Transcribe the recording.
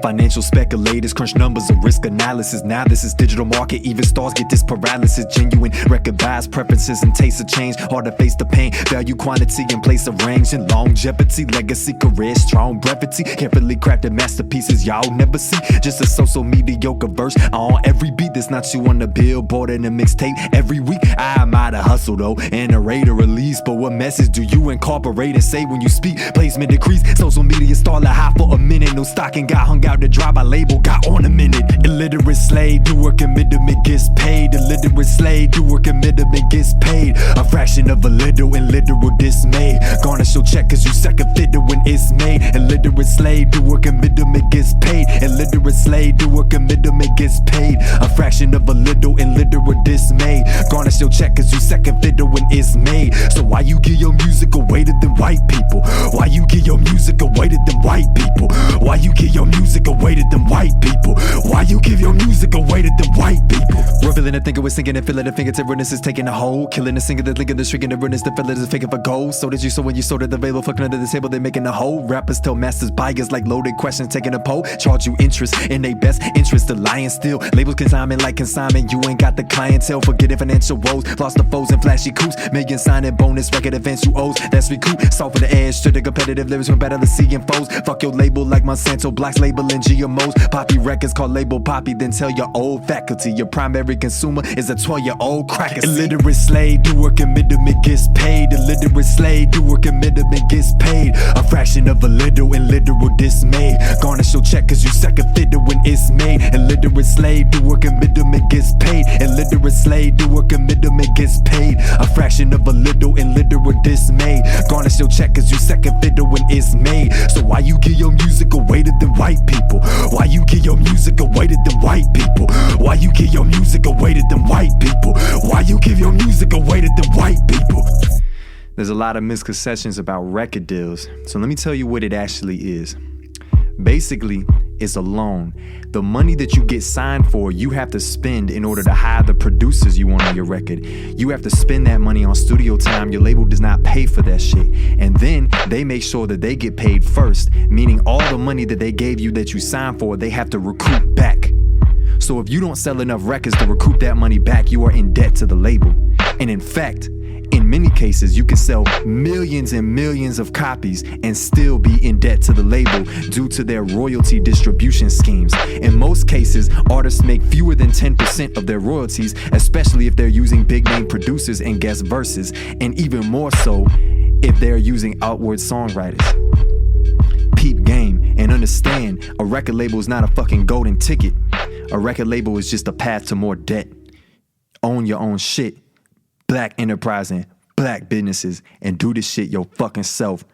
Financial speculators crunch numbers of risk analysis. Now this is digital market, even stars get this paralysis. Genuine record buys, preferences and tastes of change. Hard to face the pain, value quantity in place of range. And longevity, legacy, career, strong brevity. Carefully crafted masterpieces y'all never see. Just a so-so mediocre verse on every beat. That's not you on the billboard and a mixtape every week. I admire the hustle though, and a rate of release. But what message do you incorporate and say when you speak? Placement decrease, social media started high for a minute. No stocking got hung out to dry by label, got ornamented. Illiterate slave, do a commitment, gets paid. Illiterate slave, do a commitment, gets paid. A fraction of a little in literal dismay. Garnish your check cause you second fiddle when it's made. Illiterate slave, do a commitment, gets paid. Illiterate slave, do a commitment, gets paid. A fraction of a little in literal dismay. Garnish your check cause you second fiddle when it's made. So why you give your music away to them white people? Why you give your music away to them white people? Why you give your music away to them white people? Why you give your music away to them white people? Revealing the thinker was sinking and feeling the fingertip realness is taking a hold. Killing the singer, the thinker, the shrinking, the realness, the feeling is faking for gold. So did you, so when you sold it, the label fucking under the table, they making a hole. Rappers tell masters buyers like loaded questions, taking a poll. Charge you interest in their best interest, the lying still. Labels consignment like consignment, you ain't got the clientele. Forgetting financial woes, lost the foes and flashy coups. Million signing bonus, record events you owes, that's recoup. Soft for the edge, to the competitive lyrics when better than seeing foes. Fuck your label like Monsanto, blocks labeling GMOs. Poppy records called label poppy, then tell your old faculty your primary consumer is a 12-year-old cracker. Illiterate slave, do a commitment, gets paid. Illiterate slave, do a commitment, gets paid. A fraction of a little in literal dismay. Garnish your check cause you second fiddle when it's made. Illiterate slave, do a commitment, gets paid. Illiterate slave, do a commitment, gets paid. A fraction of a little in literal dismay. Garnish your check cause you second fiddle when it's made. So why you give your music away to them white people? Why you give your music away to them white people? Why you give your music away to them white people? Why you give your music away to them white people? There's a lot of misconceptions about record deals, so let me tell you what it actually is. Basically, it's a loan. The money that you get signed for, you have to spend in order to hire the producers you want on your record. You have to spend that money on studio time. Your label does not pay for that shit. And then they make sure that they get paid first, meaning all the money that they gave you that you signed for, they have to recoup back. So if you don't sell enough records to recoup that money back, you are in debt to the label. And in fact, in many cases, you can sell millions and millions of copies and still be in debt to the label due to their royalty distribution schemes. In most cases, artists make fewer than 10% of their royalties, especially if they're using big name producers and guest verses, and even more so if they're using outward songwriters. Peep game and understand, a record label is not a fucking golden ticket. A record label is just a path to more debt. Own your own shit. Black enterprise and black businesses, and do this shit your fucking self.